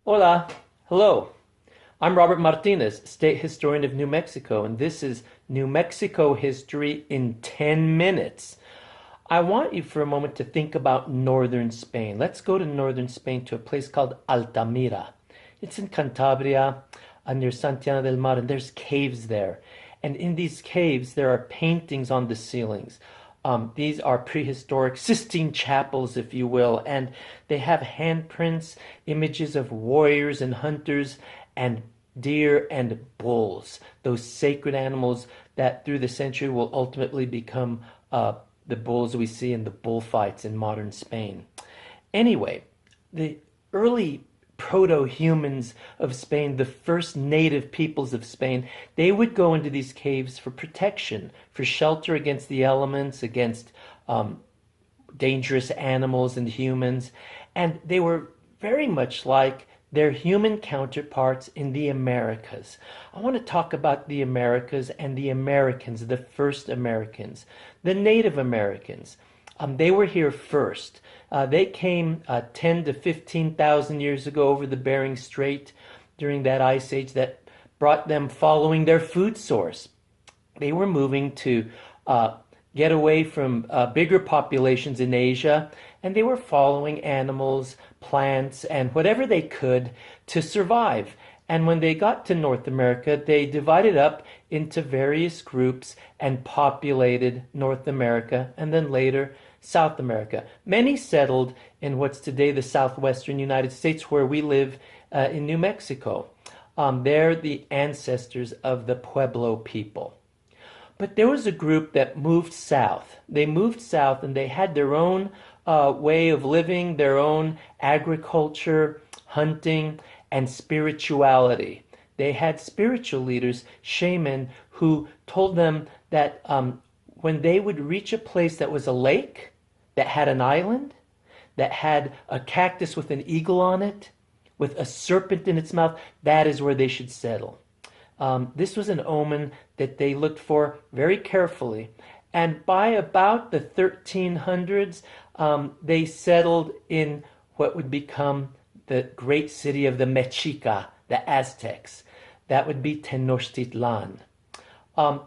Hola, hello. I'm Robert Martinez, State Historian of New Mexico, and this is New Mexico History in 10 minutes. I want you for a moment to think about northern Spain. Let's go to northern Spain to a place called Altamira. It's in Cantabria, near Santiago del Mar, and there's caves there. And in these caves, there are paintings on the ceilings. These are prehistoric Sistine chapels, if you will, and they have handprints, images of warriors and hunters, and deer and bulls, those sacred animals that through the century will ultimately become the bulls we see in the bullfights in modern Spain. Anyway, the early proto-humans of Spain, the first native peoples of Spain, they would go into these caves for protection, for shelter against the elements, against dangerous animals and humans. And they were very much like their human counterparts in the Americas. I want to talk about the Americas and the Americans, the first Americans, the Native Americans. They were here first. They came 10 to 15,000 years ago over the Bering Strait during that ice age that brought them following their food source. They were moving to get away from bigger populations in Asia, and they were following animals, plants, and whatever they could to survive. And when they got to North America, they divided up into various groups and populated North America and then later South America. Many settled in what's today the southwestern United States, where we live in New Mexico. They're the ancestors of the Pueblo people. But there was a group that moved south. They moved south and they had their own way of living, their own agriculture, hunting, and spirituality. They had spiritual leaders, shaman, who told them that when they would reach a place that was a lake, that had an island, that had a cactus with an eagle on it, with a serpent in its mouth, that is where they should settle. This was an omen that they looked for very carefully. And by about the 1300s, they settled in what would become the great city of the Mexica, the Aztecs. That would be Tenochtitlan.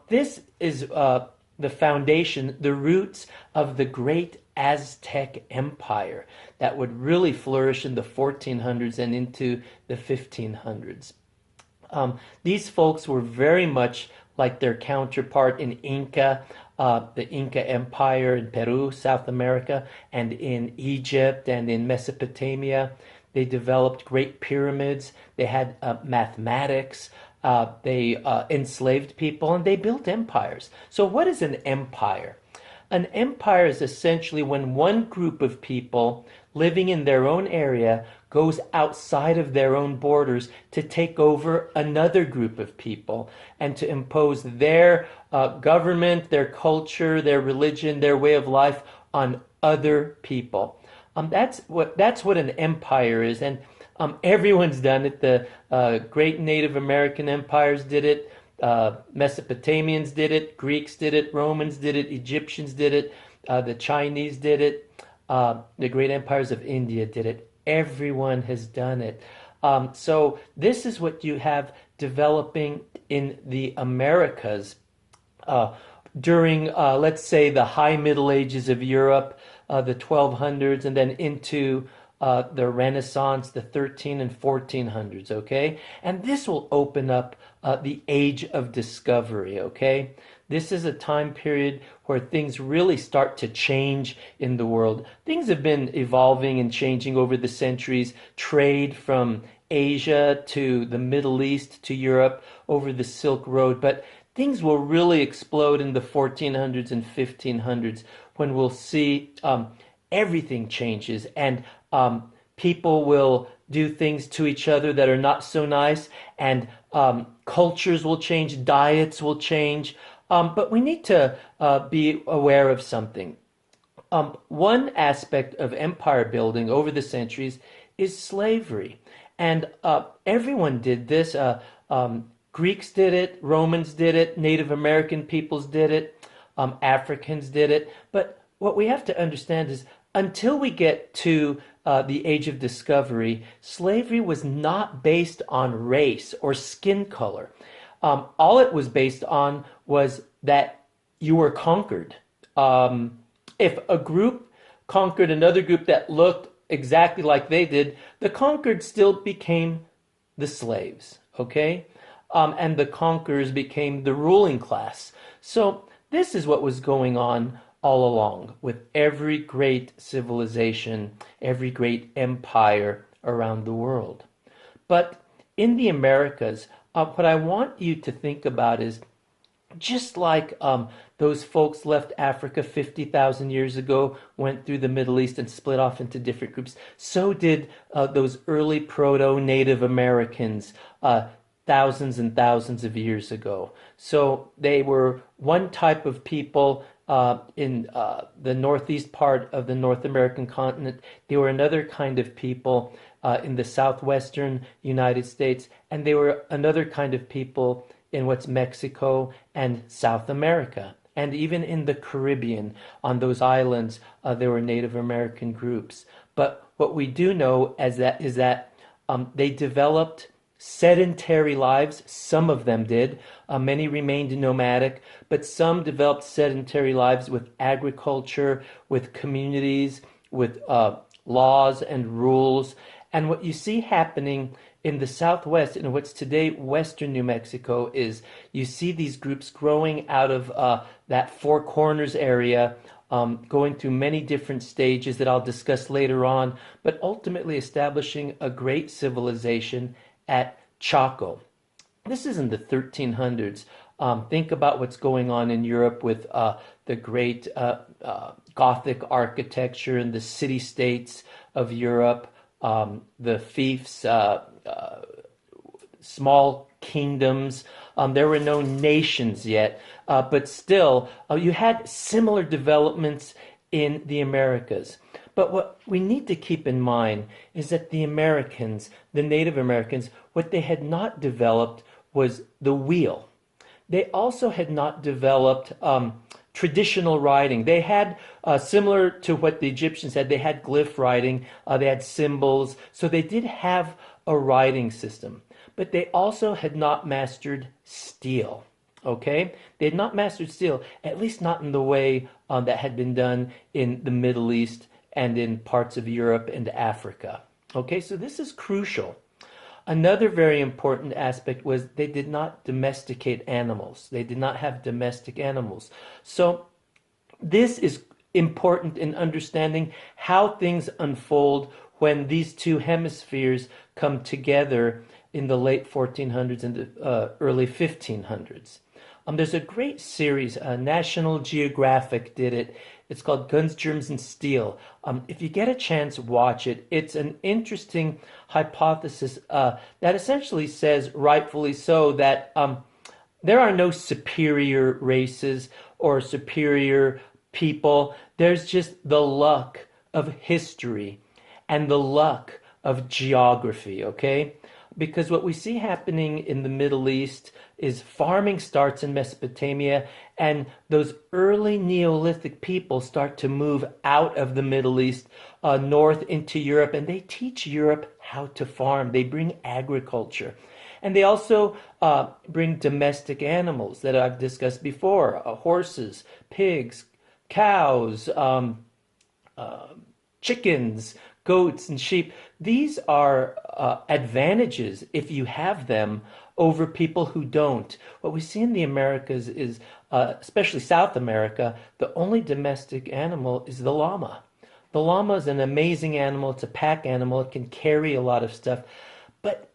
This is the foundation, the roots of the great Aztec Empire that would really flourish in the 1400s and into the 1500s. These folks were very much like their counterpart in Inca, the Inca Empire in Peru, South America, and in Egypt and in Mesopotamia. They developed great pyramids. They had mathematics. They enslaved people, and they built empires. So what is an empire? An empire is essentially when one group of people living in their own area goes outside of their own borders to take over another group of people and to impose their government, their culture, their religion, their way of life on other people. That's what an empire is, and everyone's done it. The great Native American empires did it. Mesopotamians did it. Greeks did it. Romans did it. Egyptians did it. The Chinese did it. The great empires of India did it. Everyone has done it. So this is what you have developing in the Americas during, let's say, the high Middle Ages of Europe, the 1200s, and then into the Renaissance, the 13 and 1400s, okay? And this will open up the age of discovery, okay? This is a time period where things really start to change in the world. Things have been evolving and changing over the centuries. Trade from Asia to the Middle East to Europe over the Silk Road. But things will really explode in the 1400s and 1500s when we'll see everything changes and people will do things to each other that are not so nice, and cultures will change, diets will change. But we need to be aware of something. One aspect of empire building over the centuries is slavery. And everyone did this. Greeks did it, Romans did it, Native American peoples did it, Africans did it. But what we have to understand is until we get to the Age of Discovery, slavery was not based on race or skin color. All it was based on was that you were conquered. Um, if a group conquered another group that looked exactly like they did, the conquered still became the slaves, okay? And the conquerors became the ruling class. So this is what was going on all along with every great civilization, every great empire around the world. But in the Americas, what I want you to think about is just like those folks left Africa 50,000 years ago, went through the Middle East and split off into different groups, so did those early proto-Native Americans thousands and thousands of years ago. So they were one type of people in the northeast part of the North American continent. They were another kind of people in the southwestern United States, and they were another kind of people in what's Mexico and South America. And even in the Caribbean, on those islands, there were Native American groups. But what we do know is that they developed sedentary lives. Some of them did. Many remained nomadic, but some developed sedentary lives with agriculture, with communities, with laws and rules. And what you see happening in the Southwest, in what's today Western New Mexico, is you see these groups growing out of that Four Corners area, going through many different stages that I'll discuss later on, but ultimately establishing a great civilization at Chaco. This is in the 1300s. Think about what's going on in Europe with the great Gothic architecture and the city-states of Europe, the fiefs, small kingdoms. There were no nations yet, but still, you had similar developments in the Americas. But what we need to keep in mind is that the Americans, the Native Americans, what they had not developed was the wheel. They also had not developed traditional writing. They had, similar to what the Egyptians had, they had glyph writing, they had symbols, so they did have a writing system. But they also had not mastered steel. Okay? They had not mastered steel, at least not in the way that had been done in the Middle East and in parts of Europe and Africa. Okay, so this is crucial. Another very important aspect was they did not domesticate animals. They did not have domestic animals. So this is important in understanding how things unfold when these two hemispheres come together in the late 1400s and the early 1500s. There's a great series, National Geographic did it. It's called Guns, Germs, and Steel. If you get a chance, watch it. It's an interesting hypothesis that essentially says, rightfully so, that there are no superior races or superior people. There's just the luck of history and the luck of geography, okay? Because what we see happening in the Middle East is farming starts in Mesopotamia, and those early Neolithic people start to move out of the Middle East north into Europe, and they teach Europe how to farm. They bring agriculture. And they also bring domestic animals that I've discussed before, horses, pigs, cows, chickens, goats, and sheep. These are advantages, if you have them, over people who don't. What we see in the Americas is, especially South America, the only domestic animal is the llama. The llama is an amazing animal. It's a pack animal. It can carry a lot of stuff. But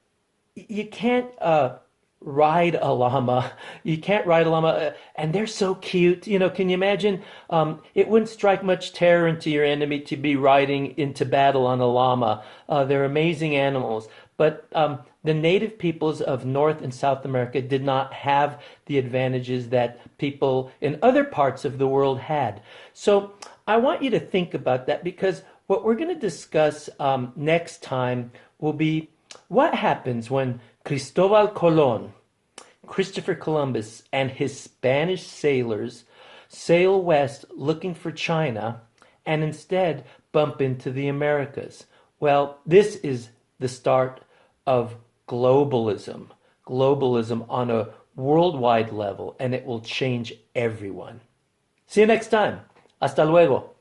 you can't ride a llama. You can't ride a llama. And they're so cute. You know, can you imagine? It wouldn't strike much terror into your enemy to be riding into battle on a llama. They're amazing animals. But the native peoples of North and South America did not have the advantages that people in other parts of the world had. So I want you to think about that, because what we're going to discuss next time will be what happens when Cristobal Colón, Christopher Columbus, and his Spanish sailors sail west looking for China and instead bump into the Americas. Well, this is the start of globalism, globalism on a worldwide level, and it will change everyone. See you next time. Hasta luego.